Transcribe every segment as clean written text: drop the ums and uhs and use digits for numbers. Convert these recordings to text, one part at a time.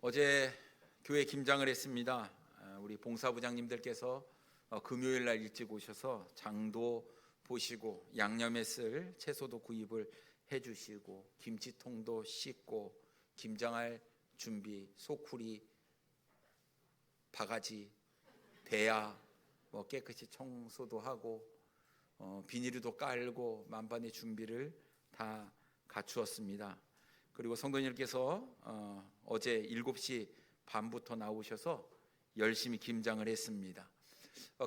어제 교회 김장을 했습니다. 우리 봉사부장님들께서 금요일 날 일찍 오셔서 장도 보시고 양념에 쓸 채소도 구입을 해주시고 김치통도 씻고 김장할 준비, 소쿠리, 바가지, 대야 깨끗이 청소도 하고 비닐도 깔고 만반의 준비를 다 갖추었습니다. 그리고 성도님께서 어제 7시 반부터 나오셔서 열심히 김장을 했습니다.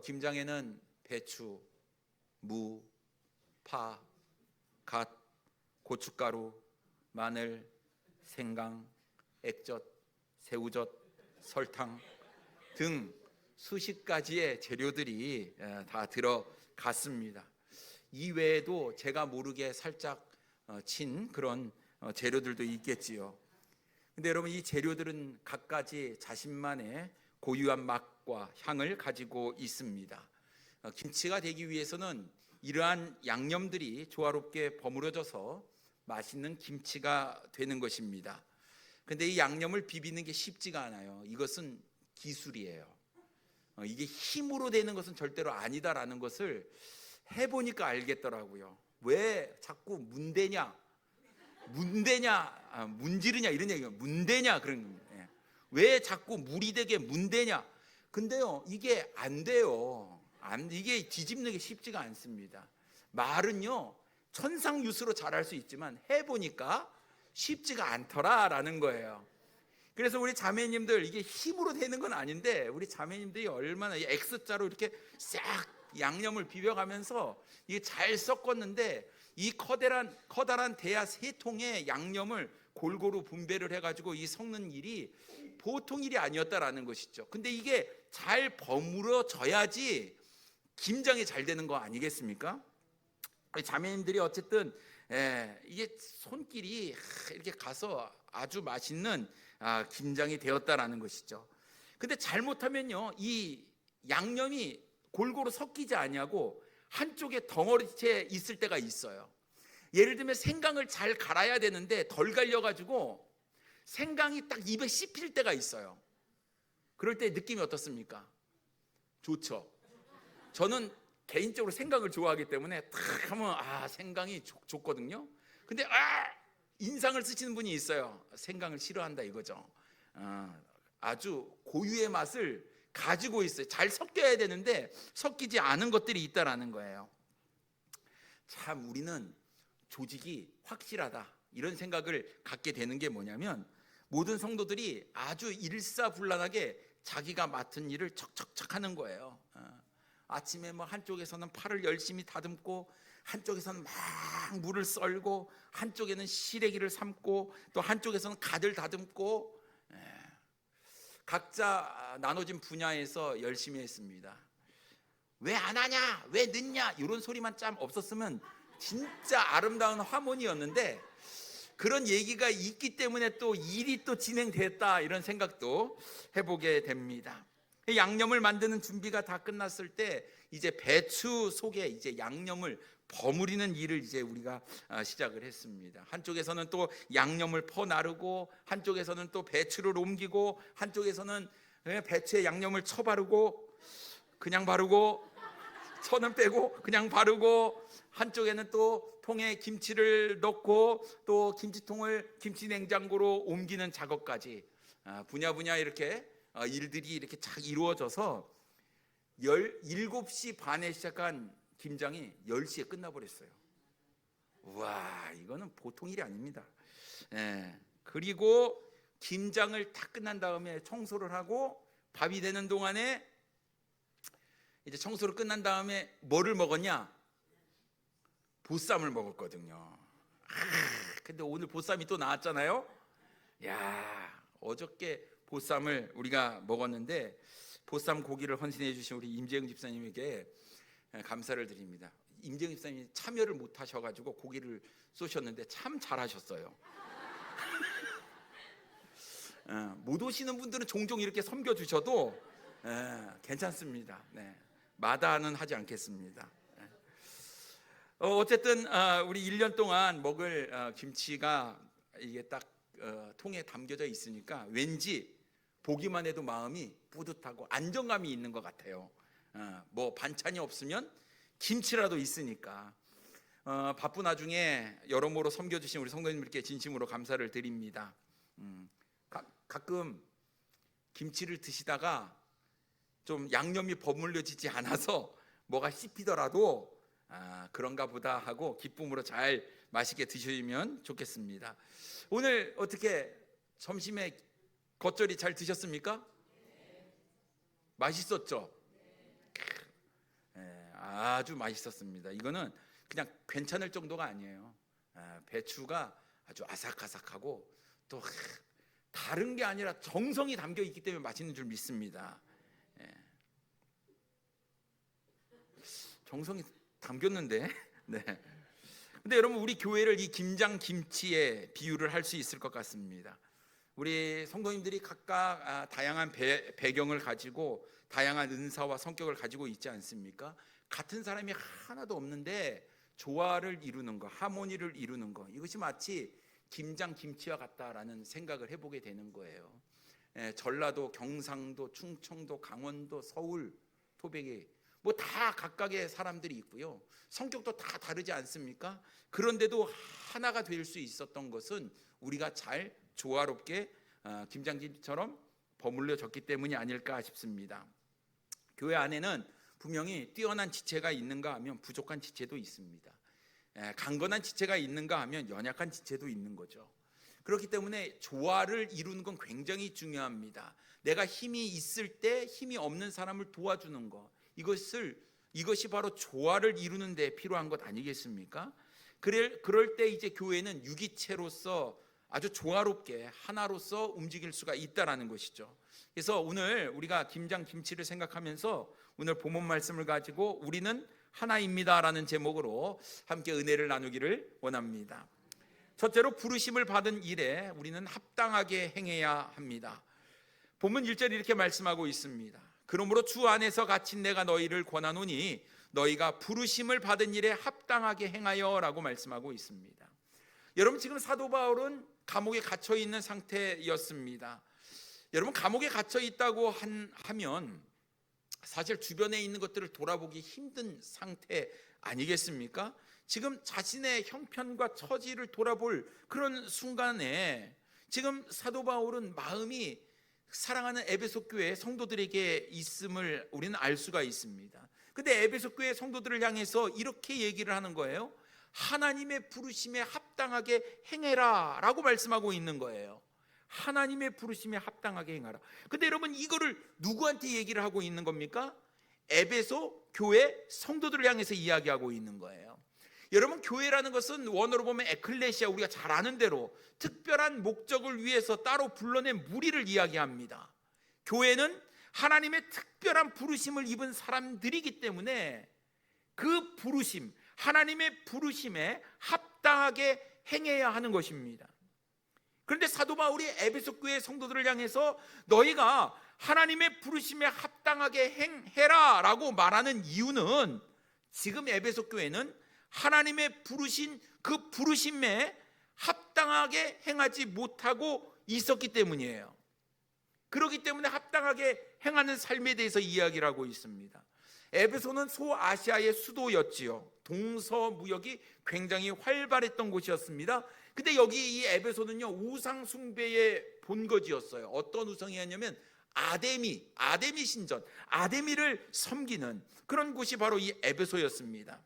김장에는 배추, 무, 파, 갓, 고춧가루, 마늘, 생강, 액젓, 새우젓, 설탕 등 수십 가지의 재료들이 다 들어갔습니다. 이외에도 제가 모르게 살짝 친 그런 재료들도 있겠지요. 근데 여러분, 이 재료들은 각가지 자신만의 고유한 맛과 향을 가지고 있습니다. 김치가 되기 위해서는 이러한 양념들이 조화롭게 버무려져서 맛있는 김치가 되는 것입니다. 근데 이 양념을 비비는 게 쉽지가 않아요. 이것은 기술이에요. 이게 힘으로 되는 것은 절대로 아니다라는 것을 해보니까 알겠더라고요. 왜 자꾸 문대냐, 문지르냐 이런 얘기가 문대냐 그런 겁니다. 왜 자꾸 물이 되게 문대냐? 근데요, 이게 안 돼요. 이게 뒤집는 게 쉽지가 않습니다. 말은요, 천상유수로 잘할 수 있지만 해보니까 쉽지가 않더라라는 거예요. 그래서 우리 자매님들, 이게 힘으로 되는 건 아닌데 우리 자매님들이 얼마나 X자로 이렇게 싹 양념을 비벼가면서 이게 잘 섞었는데, 이 커다란 대야 3통의 양념을 골고루 분배를 해가지고 이 섞는 일이 보통 일이 아니었다라는 것이죠. 근데 이게 잘 버무려져야지 김장이 잘 되는 거 아니겠습니까? 자매님들이 어쨌든 이게 손길이 이렇게 가서 아주 맛있는 김장이 되었다라는 것이죠. 근데 잘못하면요, 이 양념이 골고루 섞이지 아니하고 한쪽에 덩어리째 있을 때가 있어요. 예를 들면 생강을 잘 갈아야 되는데 덜 갈려가지고 생강이 딱 입에 씹힐 때가 있어요. 그럴 때 느낌이 어떻습니까? 좋죠. 저는 개인적으로 생강을 좋아하기 때문에 탁 하면 생강이 좋거든요. 근데 인상을 쓰시는 분이 있어요. 생강을 싫어한다 이거죠. 아주 고유의 맛을 가지고 있어요. 잘 섞여야 되는데 섞이지 않은 것들이 있다라는 거예요. 참 우리는 조직이 확실하다 이런 생각을 갖게 되는 게 뭐냐면, 모든 성도들이 아주 일사불란하게 자기가 맡은 일을 척척척 하는 거예요. 아침에 한쪽에서는 팔을 열심히 다듬고, 한쪽에서는 막 물을 썰고, 한쪽에는 시래기를 삶고, 또 한쪽에서는 갓을 다듬고, 각자 나눠진 분야에서 열심히 했습니다. 왜 안 하냐, 왜 늦냐 이런 소리만 참 없었으면 진짜 아름다운 화문이었는데, 그런 얘기가 있기 때문에 또 일이 또 진행됐다 이런 생각도 해보게 됩니다. 양념을 만드는 준비가 다 끝났을 때 이제 배추 속에 이제 양념을 버무리는 일을 이제 우리가 시작을 했습니다. 한쪽에서는 또 양념을 퍼 나르고, 한쪽에서는 또 배추를 옮기고, 한쪽에서는 배추에 양념을 쳐 바르고, 그냥 바르고, 천은 빼고 그냥 바르고, 한쪽에는 또 통에 김치를 넣고 또 김치통을 김치 냉장고로 옮기는 작업까지 분야 이렇게 일들이 이렇게 쫙 이루어져서 7시 반에 시작한 김장이 10시에 끝나버렸어요. 우와, 이거는 보통 일이 아닙니다. 그리고 김장을 다 끝난 다음에 청소를 하고 밥이 되는 동안에, 이제 청소를 끝난 다음에 뭐를 먹었냐? 보쌈을 먹었거든요. 근데 오늘 보쌈이 또 나왔잖아요. 야, 어저께 보쌈을 우리가 먹었는데, 보쌈 고기를 헌신해 주신 우리 임재영 집사님에게 감사를 드립니다. 임재영 집사님이 참여를 못 하셔가지고 고기를 쏘셨는데 참 잘하셨어요. 못 오시는 분들은 종종 이렇게 섬겨주셔도 괜찮습니다. 마다는 하지 않겠습니다. 어쨌든 우리 1년 동안 먹을 김치가 이게 딱 통에 담겨져 있으니까 왠지 보기만 해도 마음이 뿌듯하고 안정감이 있는 것 같아요. 뭐 반찬이 없으면 김치라도 있으니까. 바쁜 와중에 여러모로 섬겨주신 우리 성도님들께 진심으로 감사를 드립니다. 가끔 김치를 드시다가 좀 양념이 버물려지지 않아서 뭐가 씹히더라도 그런가 보다 하고 기쁨으로 잘 맛있게 드시면 좋겠습니다. 오늘 어떻게 점심에 겉절이 잘 드셨습니까? 맛있었죠? 아주 맛있었습니다. 이거는 그냥 괜찮을 정도가 아니에요. 배추가 아주 아삭아삭하고 또 다른 게 아니라 정성이 담겨 있기 때문에 맛있는 줄 믿습니다. 정성이 담겼는데. 네. 근데 여러분, 우리 교회를 이 김장 김치에 비유를 할 수 있을 것 같습니다. 우리 성도님들이 각각 다양한 배경을 가지고 다양한 은사와 성격을 가지고 있지 않습니까? 같은 사람이 하나도 없는데 조화를 이루는 것, 하모니를 이루는 것, 이것이 마치 김장 김치와 같다라는 생각을 해보게 되는 거예요. 전라도, 경상도, 충청도, 강원도, 서울, 토백이 뭐 다 각각의 사람들이 있고요. 성격도 다 다르지 않습니까? 그런데도 하나가 될 수 있었던 것은 우리가 잘 조화롭게 김장김치처럼 버물려졌기 때문이 아닐까 싶습니다. 교회 안에는 분명히 뛰어난 지체가 있는가 하면 부족한 지체도 있습니다. 강건한 지체가 있는가 하면 연약한 지체도 있는 거죠. 그렇기 때문에 조화를 이루는 건 굉장히 중요합니다. 내가 힘이 있을 때 힘이 없는 사람을 도와주는 것, 이것이 바로 조화를 이루는 데 필요한 것 아니겠습니까? 그럴 때 이제 교회는 유기체로서 아주 조화롭게 하나로서 움직일 수가 있다라는 것이죠. 그래서 오늘 우리가 김장 김치를 생각하면서 오늘 본문 말씀을 가지고 우리는 하나입니다라는 제목으로 함께 은혜를 나누기를 원합니다. 첫째로, 부르심을 받은 일에 우리는 합당하게 행해야 합니다. 본문 1절 이렇게 말씀하고 있습니다. 그러므로 주 안에서 갇힌 내가 너희를 권하노니 너희가 부르심을 받은 일에 합당하게 행하여 라고 말씀하고 있습니다. 여러분, 지금 사도 바울은 감옥에 갇혀 있는 상태였습니다. 여러분, 감옥에 갇혀 있다고 하면 사실 주변에 있는 것들을 돌아보기 힘든 상태 아니겠습니까? 지금 자신의 형편과 처지를 돌아볼 그런 순간에 지금 사도 바울은 마음이 사랑하는 에베소 교회 성도들에게 있음을 우리는 알 수가 있습니다. 근데 에베소 교회 성도들을 향해서 이렇게 얘기를 하는 거예요. 하나님의 부르심에 합당하게 행해라 라고 말씀하고 있는 거예요. 하나님의 부르심에 합당하게 행하라. 근데 여러분, 이거를 누구한테 얘기를 하고 있는 겁니까? 에베소 교회 성도들을 향해서 이야기하고 있는 거예요. 여러분, 교회라는 것은 원어로 보면 에클레시아, 우리가 잘 아는 대로 특별한 목적을 위해서 따로 불러낸 무리를 이야기합니다. 교회는 하나님의 특별한 부르심을 입은 사람들이기 때문에 그 부르심, 하나님의 부르심에 합당하게 행해야 하는 것입니다. 그런데 사도 바울이 에베소 교회 성도들을 향해서 너희가 하나님의 부르심에 합당하게 행해라 라고 말하는 이유는 지금 에베소 교회는 하나님의 부르신 그 부르심에 합당하게 행하지 못하고 있었기 때문이에요. 그렇기 때문에 합당하게 행하는 삶에 대해서 이야기를 하고 있습니다. 에베소는 소아시아의 수도였지요. 동서무역이 굉장히 활발했던 곳이었습니다. 근데 여기 이 에베소는요, 우상 숭배의 본거지였어요. 어떤 우상이었냐면 아데미 신전, 아데미를 섬기는 그런 곳이 바로 이 에베소였습니다.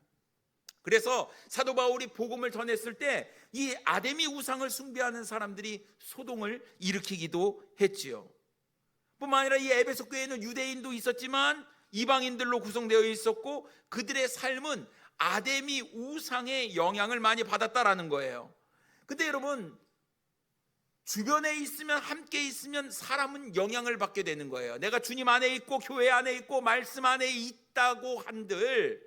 그래서 사도 바울이 복음을 전했을 때 이 아데미 우상을 숭배하는 사람들이 소동을 일으키기도 했지요. 뿐만 아니라 이 에베소 교회에는 유대인도 있었지만 이방인들로 구성되어 있었고 그들의 삶은 아데미 우상의 영향을 많이 받았다라는 거예요. 근데 여러분, 주변에 있으면, 함께 있으면 사람은 영향을 받게 되는 거예요. 내가 주님 안에 있고 교회 안에 있고 말씀 안에 있다고 한들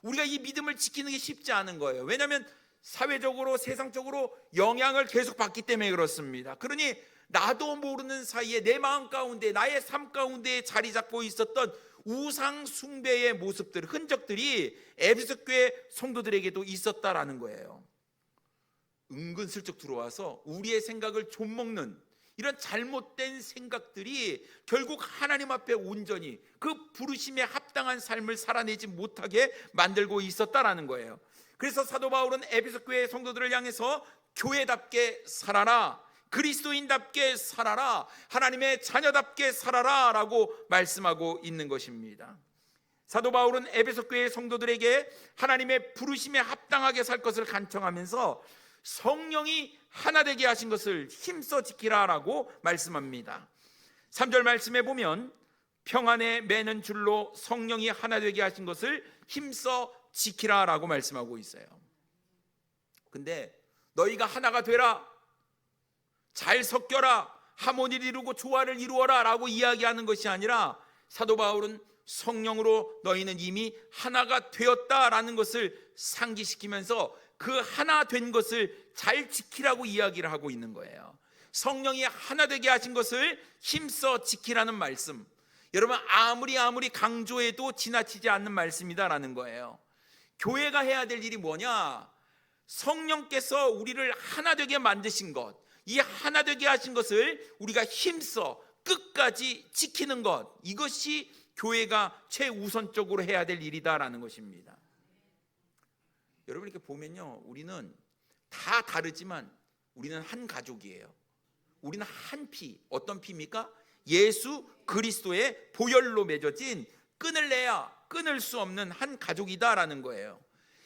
우리가 이 믿음을 지키는 게 쉽지 않은 거예요. 왜냐하면 사회적으로, 세상적으로 영향을 계속 받기 때문에 그렇습니다. 그러니 나도 모르는 사이에 내 마음 가운데, 나의 삶 가운데 자리 잡고 있었던 우상 숭배의 모습들, 흔적들이 에베소 교회 성도들에게도 있었다라는 거예요. 은근슬쩍 들어와서 우리의 생각을 좀먹는 이런 잘못된 생각들이 결국 하나님 앞에 온전히 그 부르심에 합당한 삶을 살아내지 못하게 만들고 있었다라는 거예요. 그래서 사도 바울은 에베소 교회 성도들을 향해서 교회답게 살아라, 그리스도인답게 살아라, 하나님의 자녀답게 살아라 라고 말씀하고 있는 것입니다. 사도 바울은 에베소 교회 성도들에게 하나님의 부르심에 합당하게 살 것을 간청하면서 성령이 하나 되게 하신 것을 힘써 지키라라고 말씀합니다. 3절 말씀에 보면 평안에 매는 줄로 성령이 하나 되게 하신 것을 힘써 지키라라고 말씀하고 있어요. 근데 너희가 하나가 되라, 잘 섞여라, 하모니를 이루고 조화를 이루어라 라고 이야기하는 것이 아니라 사도 바울은 성령으로 너희는 이미 하나가 되었다라는 것을 상기시키면서 그 하나 된 것을 잘 지키라고 이야기를 하고 있는 거예요. 성령이 하나 되게 하신 것을 힘써 지키라는 말씀, 여러분 아무리 강조해도 지나치지 않는 말씀이다라는 거예요. 교회가 해야 될 일이 뭐냐? 성령께서 우리를 하나 되게 만드신 것, 이 하나 되게 하신 것을 우리가 힘써 끝까지 지키는 것, 이것이 교회가 최우선적으로 해야 될 일이다라는 것입니다. 여러분 이렇게 보면요, 우리는 다 다르지만 우리는 한 가족이에요. 우리는 한 피, 어떤 피입니까? 예수 그리스도의 보혈로 맺어진 끊을 내야 끊을 수 없는 한 가족이다라는 거예요.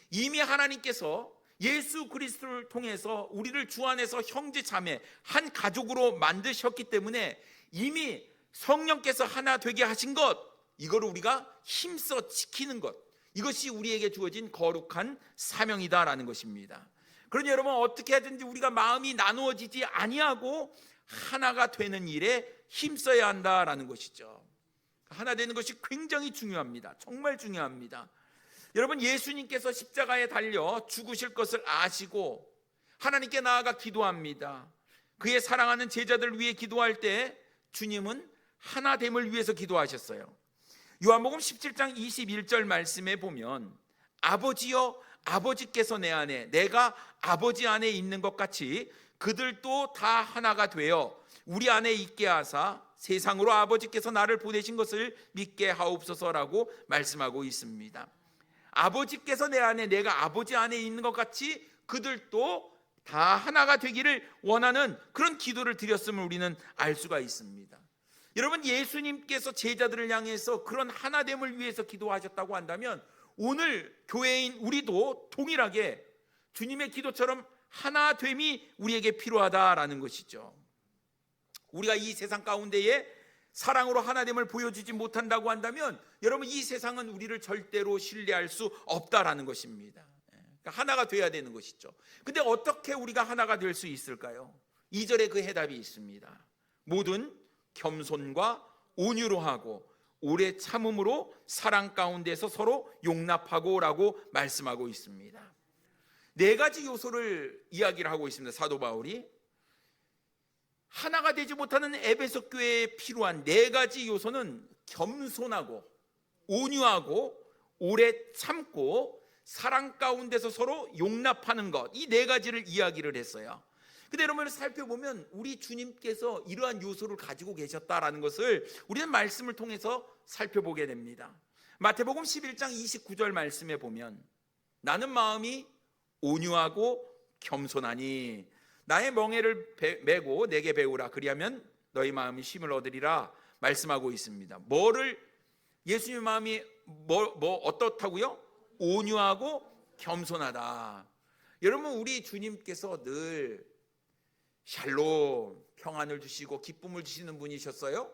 이미 하나님께서 예수 그리스도를 통해서 우리를 주 안에서 형제 자매 한 가족으로 만드셨기 때문에 이미 성령께서 하나 되게 하신 것, 이거를 우리가 힘써 지키는 것, 이것이 우리에게 주어진 거룩한 사명이다라는 것입니다. 그러니 여러분 어떻게 하든지 우리가 마음이 나누어지지 아니하고 하나가 되는 일에 힘써야 한다라는 것이죠. 하나 되는 것이 굉장히 중요합니다. 정말 중요합니다. 여러분 예수님께서 십자가에 달려 죽으실 것을 아시고 하나님께 나아가 기도합니다. 그의 사랑하는 제자들을 위해 기도할 때 주님은 하나됨을 위해서 기도하셨어요. 요한복음 17장 21절 말씀에 보면 아버지여 아버지께서 내 안에 내가 아버지 안에 있는 것 같이 그들도 다 하나가 되어 우리 안에 있게 하사 세상으로 아버지께서 나를 보내신 것을 믿게 하옵소서라고 말씀하고 있습니다. 아버지께서 내 안에 내가 아버지 안에 있는 것 같이 그들도 다 하나가 되기를 원하는 그런 기도를 드렸음을 우리는 알 수가 있습니다. 여러분 예수님께서 제자들을 향해서 그런 하나됨을 위해서 기도하셨다고 한다면 오늘 교회인 우리도 동일하게 주님의 기도처럼 하나됨이 우리에게 필요하다라는 것이죠. 우리가 이 세상 가운데에 사랑으로 하나됨을 보여주지 못한다고 한다면 여러분 이 세상은 우리를 절대로 신뢰할 수 없다라는 것입니다. 그러니까 하나가 돼야 되는 것이죠. 근데 어떻게 우리가 하나가 될 수 있을까요? 2절에 그 해답이 있습니다. 모든 겸손과 온유로 하고 오래 참음으로 사랑 가운데서 서로 용납하고 라고 말씀하고 있습니다. 4가지 요소를 이야기를 하고 있습니다. 사도 바울이 하나가 되지 못하는 에베소 교회에 필요한 4가지 요소는 겸손하고 온유하고 오래 참고 사랑 가운데서 서로 용납하는 것, 이 4가지를 이야기를 했어요. 근데 여러분 살펴보면 우리 주님께서 이러한 요소를 가지고 계셨다라는 것을 우리는 말씀을 통해서 살펴보게 됩니다. 마태복음 11장 29절 말씀에 보면 나는 마음이 온유하고 겸손하니 나의 멍에를 메고 내게 배우라 그리하면 너희 마음이 쉼을 얻으리라 말씀하고 있습니다. 뭐를 예수님의 마음이 어떻다고요? 온유하고 겸손하다. 여러분 우리 주님께서 늘 샬롬 평안을 주시고 기쁨을 주시는 분이셨어요.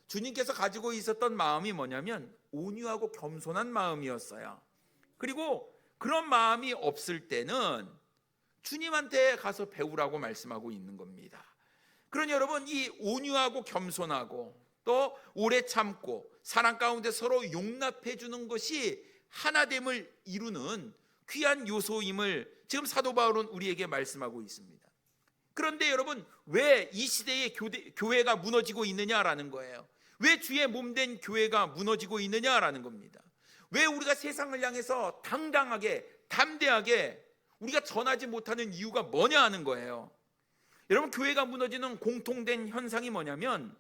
주님께서 가지고 있었던 마음이 뭐냐면 온유하고 겸손한 마음이었어요. 그리고 그런 마음이 없을 때는 주님한테 가서 배우라고 말씀하고 있는 겁니다. 그러니 여러분 이 온유하고 겸손하고 또 오래 참고 사랑 가운데 서로 용납해 주는 것이 하나됨을 이루는 귀한 요소임을 지금 사도 바울은 우리에게 말씀하고 있습니다. 그런데 여러분 왜 이 시대의 교회가 무너지고 있느냐라는 거예요. 왜 주의 몸된 교회가 무너지고 있느냐라는 겁니다. 왜 우리가 세상을 향해서 당당하게 담대하게 우리가 전하지 못하는 이유가 뭐냐 하는 거예요. 여러분, 교회가 무너지는 공통된 현상이 뭐냐면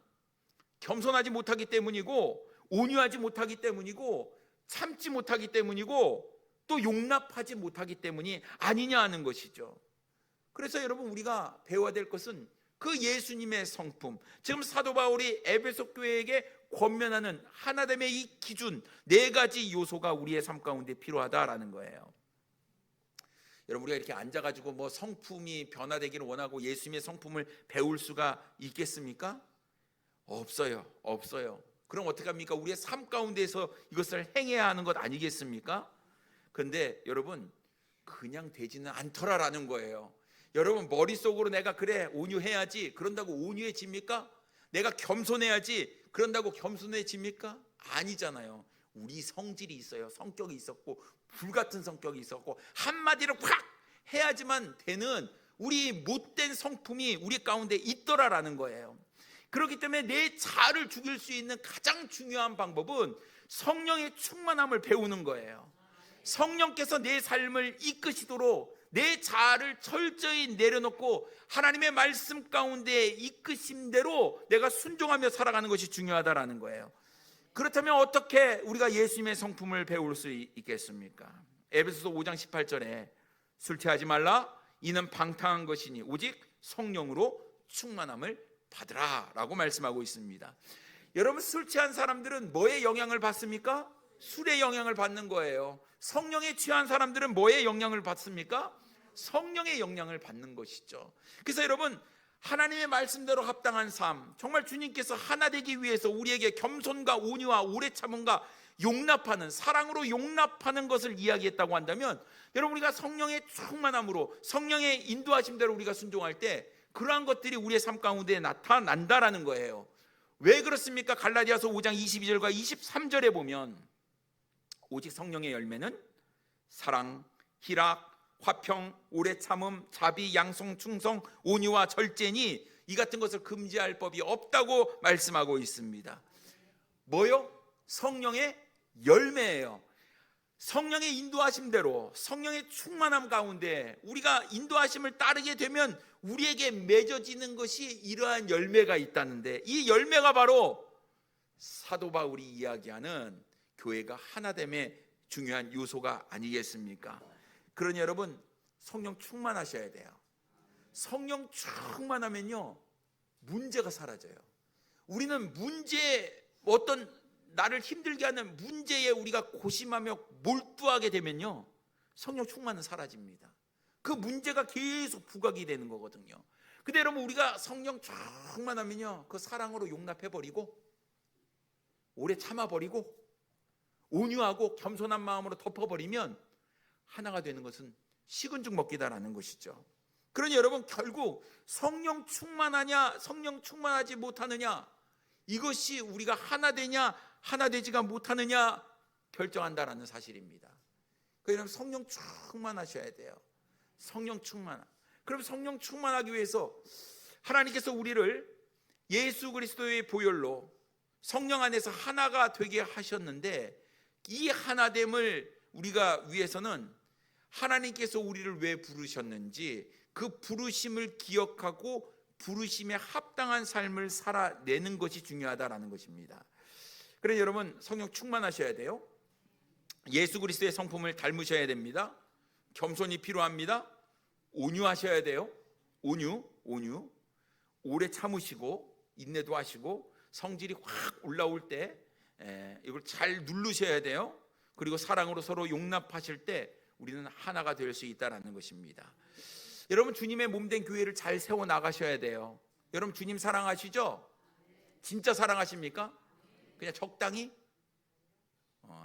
겸손하지 못하기 때문이고, 온유하지 못하기 때문이고, 참지 못하기 때문이고, 또 용납하지 못하기 때문이 아니냐 하는 것이죠. 그래서 여러분, 우리가 배워야 될 것은 그 예수님의 성품, 지금 사도 바울이 에베소 교회에게 권면하는 하나됨의 이 기준 4가지 요소가 우리의 삶 가운데 필요하다라는 거예요. 여러분, 우리가 이렇게 앉아가지고 뭐 성품이 변화되기를 원하고 예수님의 성품을 배울 수가 있겠습니까? 없어요. 그럼 어떻게 합니까? 우리의 삶 가운데에서 이것을 행해야 하는 것 아니겠습니까? 그런데 여러분, 그냥 되지는 않더라라는 거예요. 여러분, 머릿속으로 내가 그래 온유해야지 그런다고 온유해집니까? 내가 겸손해야지 그런다고 겸손해집니까? 아니잖아요. 우리 성질이 있어요. 성격이 있었고, 불같은 성격이 있었고, 한마디로 확 해야지만 되는 우리 못된 성품이 우리 가운데 있더라라는 거예요. 그렇기 때문에 내 자아를 죽일 수 있는 가장 중요한 방법은 성령의 충만함을 배우는 거예요. 성령께서 내 삶을 이끄시도록 내 자아를 철저히 내려놓고 하나님의 말씀 가운데 이끄심대로 내가 순종하며 살아가는 것이 중요하다라는 거예요. 그렇다면 어떻게 우리가 예수님의 성품을 배울 수 있겠습니까? 에베소서 5장 18절에 술 취하지 말라, 이는 방탕한 것이니 오직 성령으로 충만함을 받으라 라고 말씀하고 있습니다. 여러분, 술 취한 사람들은 뭐의 영향을 받습니까? 술의 영향을 받는 거예요. 성령에 취한 사람들은 뭐의 영향을 받습니까? 성령의 영향을 받는 것이죠. 그래서 여러분, 하나님의 말씀대로 합당한 삶, 정말 주님께서 하나 되기 위해서 우리에게 겸손과 온유와 오래 참음과 용납하는, 사랑으로 용납하는 것을 이야기했다고 한다면, 여러분, 우리가 성령의 충만함으로 성령의 인도하심대로 우리가 순종할 때 그러한 것들이 우리의 삶 가운데 나타난다라는 거예요. 왜 그렇습니까? 갈라디아서 5장 22절과 23절에 보면 오직 성령의 열매는 사랑, 희락, 화평, 오래 참음, 자비, 양성, 충성, 온유와 절제니 이 같은 것을 금지할 법이 없다고 말씀하고 있습니다. 뭐요? 성령의 열매예요. 성령의 인도하심대로, 성령의 충만함 가운데 우리가 인도하심을 따르게 되면 우리에게 맺어지는 것이 이러한 열매가 있다는데, 이 열매가 바로 사도 바울이 이야기하는 교회가 하나됨의 중요한 요소가 아니겠습니까? 그러니 여러분, 성령 충만하셔야 돼요. 성령 충만하면요, 문제가 사라져요. 우리는 어떤 나를 힘들게 하는 문제에 우리가 고심하며 몰두하게 되면요, 성령 충만은 사라집니다. 그 문제가 계속 부각이 되는 거거든요. 근데 여러분, 우리가 성령 충만하면요, 그 사랑으로 용납해버리고 오래 참아버리고 온유하고 겸손한 마음으로 덮어버리면 하나가 되는 것은 식은 죽 먹기다라는 것이죠. 그러니 여러분, 결국 성령 충만하냐 성령 충만하지 못하느냐, 이것이 우리가 하나 되냐 하나 되지가 못하느냐 결정한다라는 사실입니다. 그러면 성령 충만하셔야 돼요. 성령 충만. 그럼 성령 충만하기 위해서 하나님께서 우리를 예수 그리스도의 보혈로 성령 안에서 하나가 되게 하셨는데, 이 하나됨을 우리가 위해서는 하나님께서 우리를 왜 부르셨는지 그 부르심을 기억하고 부르심에 합당한 삶을 살아내는 것이 중요하다라는 것입니다. 그래서 여러분, 성령 충만하셔야 돼요. 예수 그리스도의 성품을 닮으셔야 됩니다. 겸손이 필요합니다. 온유하셔야 돼요. 온유. 오래 참으시고 인내도 하시고 성질이 확 올라올 때 이걸 잘 누르셔야 돼요. 그리고 사랑으로 서로 용납하실 때 우리는 하나가 될 수 있다는 것입니다. 여러분, 주님의 몸된 교회를 잘 세워 나가셔야 돼요. 여러분, 주님 사랑하시죠? 진짜 사랑하십니까? 그냥 적당히?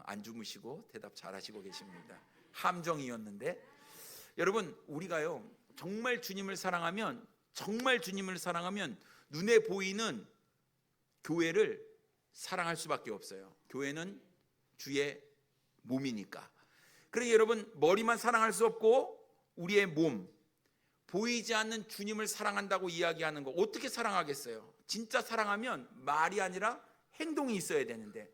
안 주무시고 대답 잘하시고 계십니다. 함정이었는데, 여러분, 우리가요 정말 주님을 사랑하면 눈에 보이는 교회를 사랑할 수밖에 없어요. 교회는 주의 몸이니까. 그러니 여러분, 머리만 사랑할 수 없고 우리의 몸, 보이지 않는 주님을 사랑한다고 이야기하는 거 어떻게 사랑하겠어요? 진짜 사랑하면 말이 아니라 행동이 있어야 되는데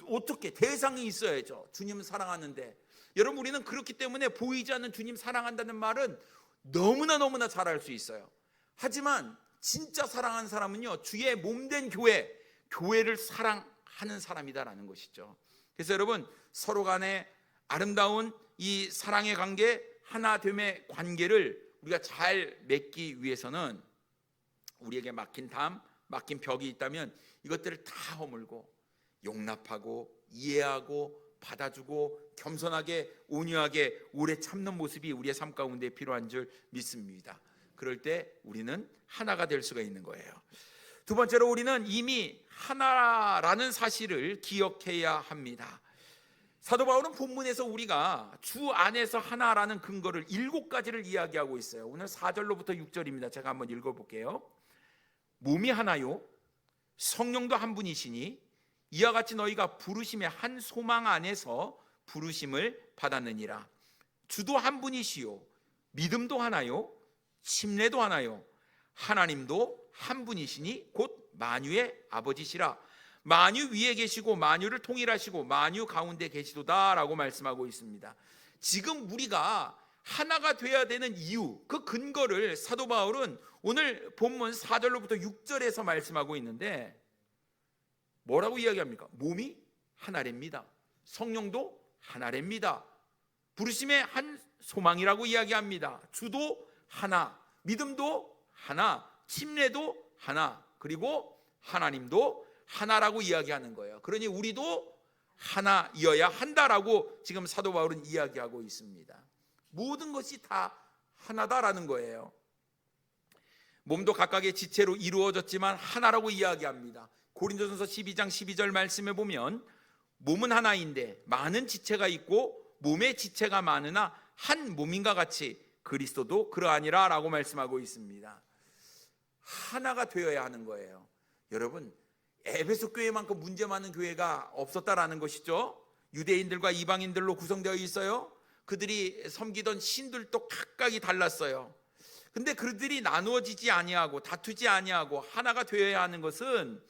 어떻게, 대상이 있어야죠. 주님을 사랑하는데 여러분, 우리는 그렇기 때문에 보이지 않는 주님 사랑한다는 말은 너무나 잘할 수 있어요. 하지만 진짜 사랑하는 사람은요, 주의 몸된 교회를 사랑하는 사람이다라는 것이죠. 그래서 여러분, 서로 간에 아름다운 이 사랑의 관계, 하나됨의 관계를 우리가 잘 맺기 위해서는 우리에게 막힌 담, 막힌 벽이 있다면 이것들을 다 허물고 용납하고 이해하고 받아주고 겸손하게 온유하게 오래 참는 모습이 우리의 삶 가운데 필요한 줄 믿습니다. 그럴 때 우리는 하나가 될 수가 있는 거예요. 두 번째로, 우리는 이미 하나라는 사실을 기억해야 합니다. 사도 바울은 본문에서 우리가 주 안에서 하나라는 근거를 7가지를 이야기하고 있어요. 오늘 4절로부터 6절입니다. 제가 한번 읽어볼게요. 몸이 하나요, 성령도 한 분이시니 이와 같이 너희가 부르심의 한 소망 안에서 부르심을 받았느니라. 주도 한 분이시요, 믿음도 하나요, 침례도 하나요, 하나님도 한 분이시니 곧 만유의 아버지시라. 만유 위에 계시고 만유를 통일하시고 만유 가운데 계시도다라고 말씀하고 있습니다. 지금 우리가 하나가 돼야 되는 이유, 그 근거를 사도 바울은 오늘 본문 4절로부터 6절에서 말씀하고 있는데 뭐라고 이야기합니까? 몸이 하나랍니다. 성령도 하나랍니다. 부르심의 한 소망이라고 이야기합니다. 주도 하나, 믿음도 하나, 침례도 하나, 그리고 하나님도 하나라고 이야기하는 거예요. 그러니 우리도 하나이어야 한다라고 지금 사도 바울은 이야기하고 있습니다. 모든 것이 다 하나다라는 거예요. 몸도 각각의 지체로 이루어졌지만 하나라고 이야기합니다. 고린도전서 12장 12절 말씀에 보면 몸은 하나인데 많은 지체가 있고 몸의 지체가 많으나 한 몸인가 같이 그리스도도 그러하니라 라고 말씀하고 있습니다. 하나가 되어야 하는 거예요. 여러분, 에베소 교회만큼 문제 많은 교회가 없었다라는 것이죠. 유대인들과 이방인들로 구성되어 있어요. 그들이 섬기던 신들도 각각이 달랐어요. 근데 그들이 나누어지지 아니하고 다투지 아니하고 하나가 되어야 하는 것은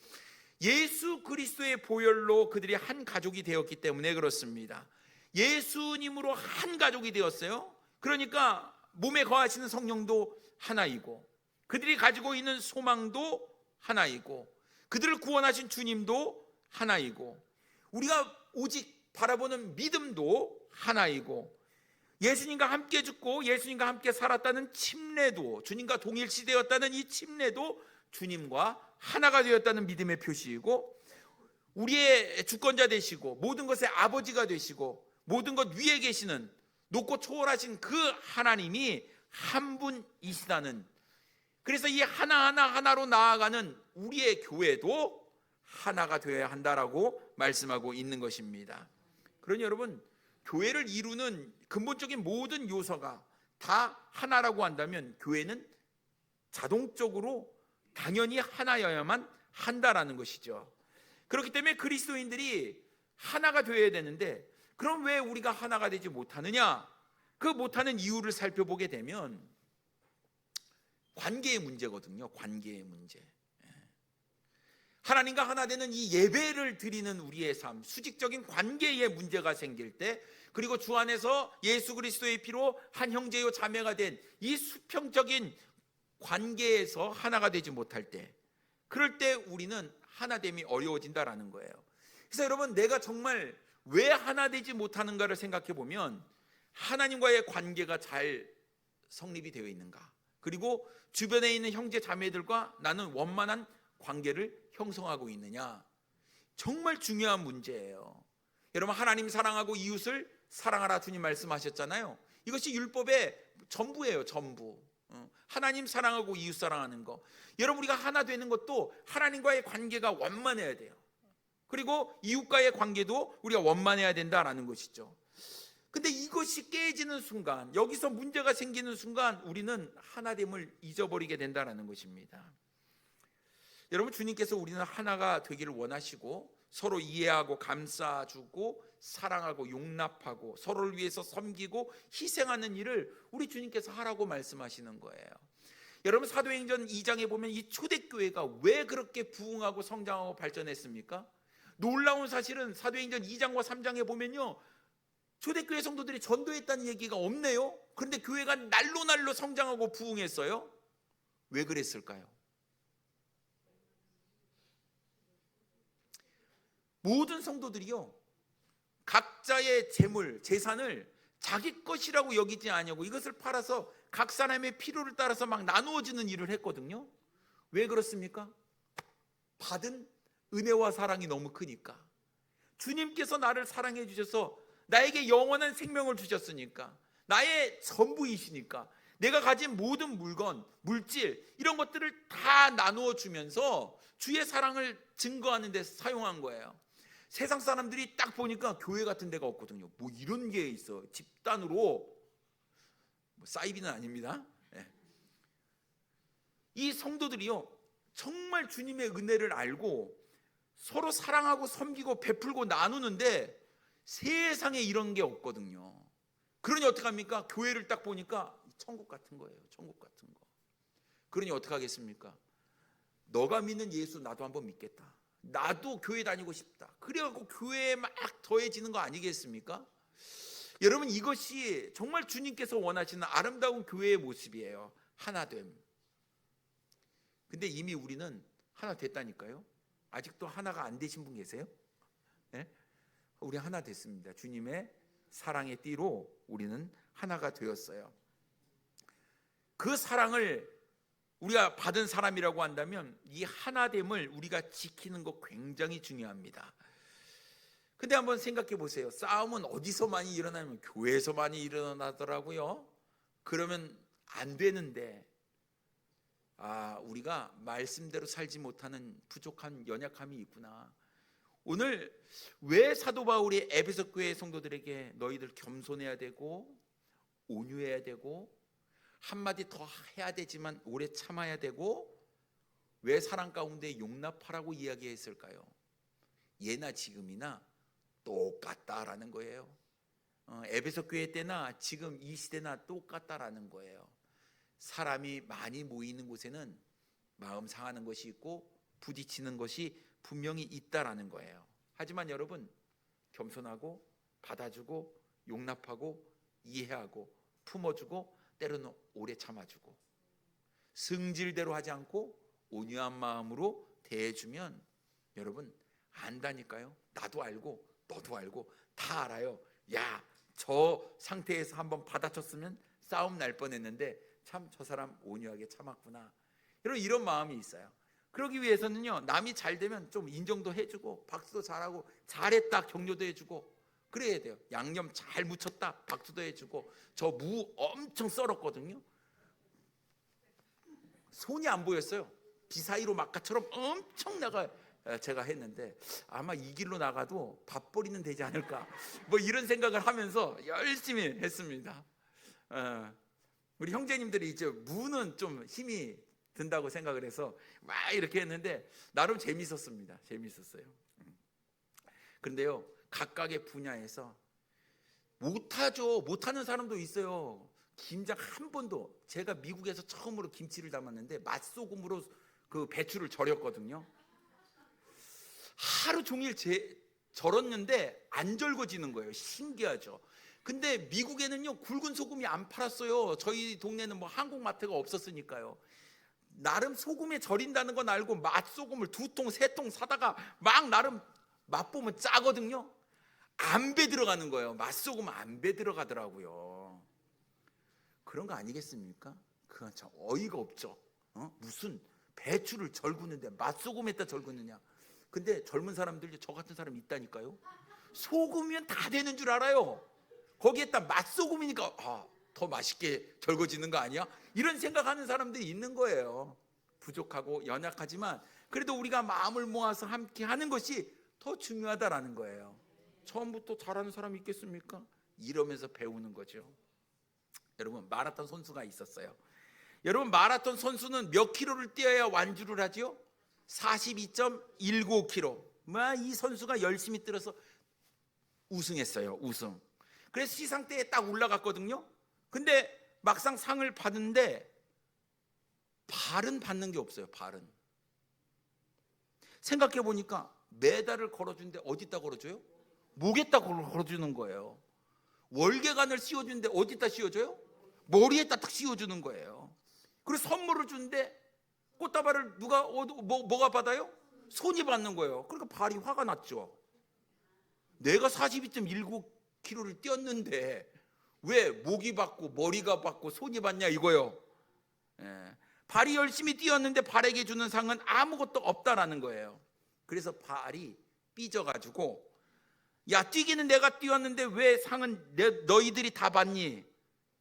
예수 그리스도의 보혈로 그들이 한 가족이 되었기 때문에 그렇습니다. 예수님으로 한 가족이 되었어요. 그러니까 몸에 거하시는 성령도 하나이고 그들이 가지고 있는 소망도 하나이고 그들을 구원하신 주님도 하나이고 우리가 오직 바라보는 믿음도 하나이고 예수님과 함께 죽고 예수님과 함께 살았다는 침례도, 주님과 동일시되었다는 이 침례도 주님과 하나가 되었다는 믿음의 표시이고 우리의 주권자 되시고 모든 것의 아버지가 되시고 모든 것 위에 계시는 높고 초월하신 그 하나님이 한 분이시다는, 그래서 이 하나로 나아가는 우리의 교회도 하나가 되어야 한다라고 말씀하고 있는 것입니다. 그러니 여러분, 교회를 이루는 근본적인 모든 요소가 다 하나라고 한다면 교회는 자동적으로 당연히 하나여야만 한다라는 것이죠. 그렇기 때문에 그리스도인들이 하나가 되어야 되는데 그럼 왜 우리가 하나가 되지 못하느냐? 그 못하는 이유를 살펴보게 되면 관계의 문제거든요. 관계의 문제. 하나님과 하나 되는 이 예배를 드리는 우리의 삶, 수직적인 관계에 문제가 생길 때, 그리고 주 안에서 예수 그리스도의 피로 한 형제요 자매가 된 이 수평적인 관계에서 하나가 되지 못할 때, 그럴 때 우리는 하나됨이 어려워진다라는 거예요. 그래서 여러분, 내가 정말 왜 하나 되지 못하는가를 생각해 보면 하나님과의 관계가 잘 성립이 되어 있는가, 그리고 주변에 있는 형제 자매들과 나는 원만한 관계를 형성하고 있느냐, 정말 중요한 문제예요. 여러분, 하나님 사랑하고 이웃을 사랑하라 주님 말씀하셨잖아요. 이것이 율법의 전부예요. 전부. 하나님 사랑하고 이웃 사랑하는 거. 여러분, 우리가 하나 되는 것도 하나님과의 관계가 원만해야 돼요. 그리고 이웃과의 관계도 우리가 원만해야 된다라는 것이죠. 근데 이것이 깨지는 순간, 여기서 문제가 생기는 순간 우리는 하나됨을 잊어버리게 된다라는 것입니다. 여러분, 주님께서 우리는 하나가 되기를 원하시고 서로 이해하고 감싸주고 사랑하고 용납하고 서로를 위해서 섬기고 희생하는 일을 우리 주님께서 하라고 말씀하시는 거예요. 여러분, 사도행전 2장에 보면 이 초대교회가 왜 그렇게 부흥하고 성장하고 발전했습니까? 놀라운 사실은 사도행전 2장과 3장에 보면요, 초대교회 성도들이 전도했다는 얘기가 없네요. 그런데 교회가 날로 성장하고 부흥했어요. 왜 그랬을까요? 모든 성도들이요, 각자의 재물, 재산을 자기 것이라고 여기지 아니하고 이것을 팔아서 각 사람의 필요를 따라서 막 나누어 주는 일을 했거든요. 왜 그렇습니까? 받은 은혜와 사랑이 너무 크니까. 주님께서 나를 사랑해 주셔서 나에게 영원한 생명을 주셨으니까, 나의 전부이시니까 내가 가진 모든 물건, 물질 이런 것들을 다 나누어 주면서 주의 사랑을 증거하는 데 사용한 거예요. 세상 사람들이 딱 보니까 교회 같은 데가 없거든요. 뭐 이런 게 있어. 집단으로, 뭐 사이비는 아닙니다. 네. 이 성도들이요, 정말 주님의 은혜를 알고 서로 사랑하고 섬기고 베풀고 나누는데 세상에 이런 게 없거든요. 그러니 어떡합니까? 교회를 딱 보니까 천국 같은 거예요. 천국 같은 거. 그러니 어떡하겠습니까? 너가 믿는 예수 나도 한번 믿겠다. 나도 교회 다니고 싶다. 그래갖고 교회에 막 더해지는 거 아니겠습니까? 여러분, 이것이 정말 주님께서 원하시는 아름다운 교회의 모습이에요. 하나됨. 근데 이미 우리는 하나 됐다니까요. 아직도 하나가 안 되신 분 계세요? 네? 우리 하나 됐습니다. 주님의 사랑의 띠로 우리는 하나가 되었어요. 그 사랑을 우리가 받은 사람이라고 한다면 이 하나됨을 우리가 지키는 거 굉장히 중요합니다. 근데 한번 생각해 보세요. 싸움은 어디서 많이 일어나면 교회에서 많이 일어나더라고요. 그러면 안 되는데, 우리가 말씀대로 살지 못하는 부족한 연약함이 있구나. 오늘 왜 사도 바울이 에베소 교회 성도들에게 너희들 겸손해야 되고 온유해야 되고 한마디 더 해야 되지만 오래 참아야 되고 왜 사랑 가운데 용납하라고 이야기했을까요? 예나 지금이나 똑같다라는 거예요. 에베소 교회 때나 지금 이 시대나 똑같다라는 거예요. 사람이 많이 모이는 곳에는 마음 상하는 것이 있고 부딪히는 것이 분명히 있다라는 거예요. 하지만 여러분, 겸손하고 받아주고 용납하고 이해하고 품어주고 때로는 오래 참아주고 승질대로 하지 않고 온유한 마음으로 대해주면 여러분 안다니까요. 나도 알고 너도 알고 다 알아요. 야, 저 상태에서 한번 받아쳤으면 싸움 날 뻔했는데 참 저 사람 온유하게 참았구나. 여러분, 이런 마음이 있어요. 그러기 위해서는요, 남이 잘 되면 좀 인정도 해주고 박수도 잘하고 잘했다 격려도 해주고 그래야 돼요. 양념 잘 묻혔다 박수도 해주고. 저 무 엄청 썰었거든요. 손이 안 보였어요. 비사이로 막가처럼 엄청 제가 했는데 아마 이 길로 나가도 밥벌이는 되지 않을까, 뭐 이런 생각을 하면서 열심히 했습니다. 우리 형제님들이 이제 무는 좀 힘이 든다고 생각을 해서 막 이렇게 했는데 나름 재밌었습니다. 재밌었어요. 그런데요, 각각의 분야에서 못하죠. 못하는 사람도 있어요. 김장 한 번도, 제가 미국에서 처음으로 김치를 담았는데 맛소금으로 그 배추를 절였거든요. 하루 종일 절었는데 안 절거지는 거예요. 신기하죠. 근데 미국에는요, 굵은 소금이 안 팔았어요. 저희 동네는 뭐 한국마트가 없었으니까요. 나름 소금에 절인다는 건 알고 맛소금을 2통 3통 사다가 막 나름 맛보면 짜거든요. 안배 들어가는 거예요. 맛소금 안배 들어가더라고요. 그런 거 아니겠습니까? 그건 참 어이가 없죠. 무슨 배추를 절구는데 맛소금에다 절구느냐. 근데 젊은 사람들, 저 같은 사람이 있다니까요. 소금이면 다 되는 줄 알아요. 거기에다 맛소금이니까 더 맛있게 절거지는 거 아니야? 이런 생각하는 사람들이 있는 거예요. 부족하고 연약하지만 그래도 우리가 마음을 모아서 함께 하는 것이 더 중요하다라는 거예요. 처음부터 잘하는 사람이 있겠습니까? 이러면서 배우는 거죠. 여러분, 마라톤 선수가 있었어요. 여러분, 마라톤 선수는 몇 킬로를 뛰어야 완주를 하죠? 42.19km. 이 선수가 열심히 뛰어서 우승했어요. 우승. 그래서 시상대에 딱 올라갔거든요. 근데 막상 상을 받는데 발은 받는 게 없어요. 발은. 생각해 보니까 메달을 걸어주는데 어디다 걸어줘요? 목에다 걸어주는 거예요. 월계관을 씌워주는데 어디다 씌워줘요? 머리에다 딱 씌워주는 거예요. 그리고 선물을 주는데 꽃다발을 누가 뭐가 받아요? 손이 받는 거예요. 그러니까 발이 화가 났죠. 내가 42.19km를 뛰었는데 왜 목이 받고 머리가 받고 손이 받냐 이거요. 예. 발이 열심히 뛰었는데 발에게 주는 상은 아무것도 없다라는 거예요. 그래서 발이 삐져가지고 야, 뛰기는 내가 뛰었는데 왜 상은 너희들이 다 받니?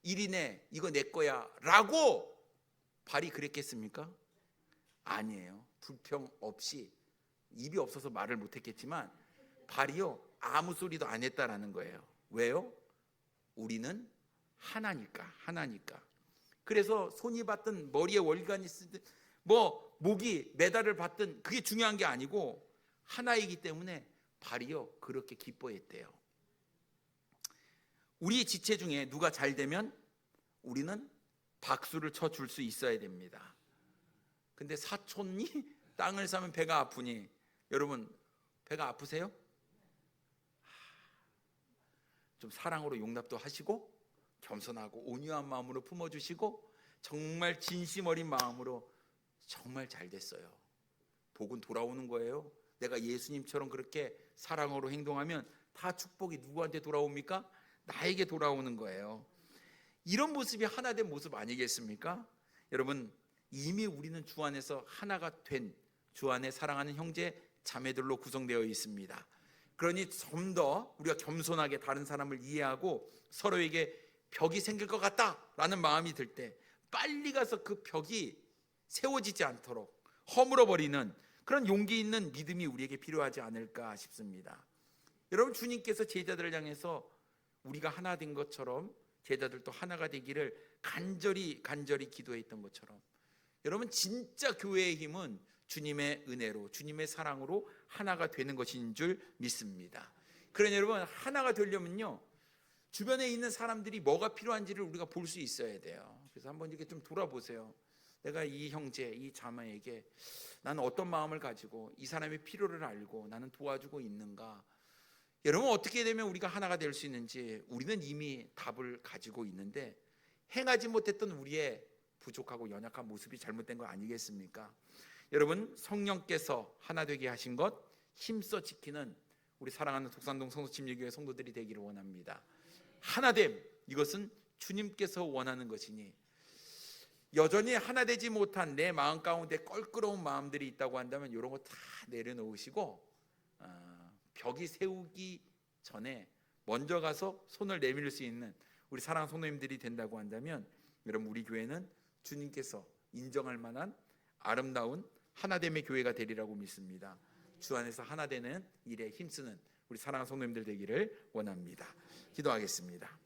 일이네, 이거 내 거야 라고 발이 그랬겠습니까? 아니에요. 불평 없이, 입이 없어서 말을 못했겠지만 발이요 아무 소리도 안 했다라는 거예요. 왜요? 우리는 하나니까. 그래서 손이 받든 머리에 월간이 쓰든 뭐 목이 메달을 받든 그게 중요한 게 아니고 하나이기 때문에 발이요 그렇게 기뻐했대요. 우리 지체 중에 누가 잘 되면 우리는 박수를 쳐줄 수 있어야 됩니다. 근데 사촌이 땅을 사면 배가 아프니, 여러분 배가 아프세요? 좀 사랑으로 용납도 하시고 겸손하고 온유한 마음으로 품어주시고 정말 진심 어린 마음으로 정말 잘 됐어요. 복은 돌아오는 거예요. 내가 예수님처럼 그렇게 사랑으로 행동하면 다 축복이 누구한테 돌아옵니까? 나에게 돌아오는 거예요. 이런 모습이 하나 된 모습 아니겠습니까? 여러분 이미 우리는 주 안에서 하나가 된 주 안에 사랑하는 형제 자매들로 구성되어 있습니다. 그러니 좀 더 우리가 겸손하게 다른 사람을 이해하고 서로에게 벽이 생길 것 같다라는 마음이 들 때 빨리 가서 그 벽이 세워지지 않도록 허물어버리는 그런 용기 있는 믿음이 우리에게 필요하지 않을까 싶습니다. 여러분 주님께서 제자들을 향해서 우리가 하나 된 것처럼 제자들도 하나가 되기를 간절히 기도했던 것처럼 여러분 진짜 교회의 힘은 주님의 은혜로 주님의 사랑으로 하나가 되는 것인 줄 믿습니다. 그러니 여러분 하나가 되려면요 주변에 있는 사람들이 뭐가 필요한지를 우리가 볼 수 있어야 돼요. 그래서 한번 이렇게 좀 돌아보세요. 내가 이 형제, 이 자매에게 나는 어떤 마음을 가지고 이 사람의 필요를 알고 나는 도와주고 있는가. 여러분 어떻게 되면 우리가 하나가 될 수 있는지 우리는 이미 답을 가지고 있는데 행하지 못했던 우리의 부족하고 연약한 모습이 잘못된 거 아니겠습니까? 여러분 성령께서 하나 되게 하신 것 힘써 지키는 우리 사랑하는 독산동 성도침례교회 성도들이 되기를 원합니다. 하나됨 이것은 주님께서 원하는 것이니 여전히 하나 되지 못한 내 마음 가운데 껄끄러운 마음들이 있다고 한다면 이런 거 다 내려놓으시고 벽이 세우기 전에 먼저 가서 손을 내밀 수 있는 우리 사랑하는 성도님들이 된다고 한다면 여러분 우리 교회는 주님께서 인정할 만한 아름다운 하나됨의 교회가 되리라고 믿습니다. 주 안에서 하나 되는 일에 힘쓰는 우리 사랑하는 성도님들 되기를 원합니다. 기도하겠습니다.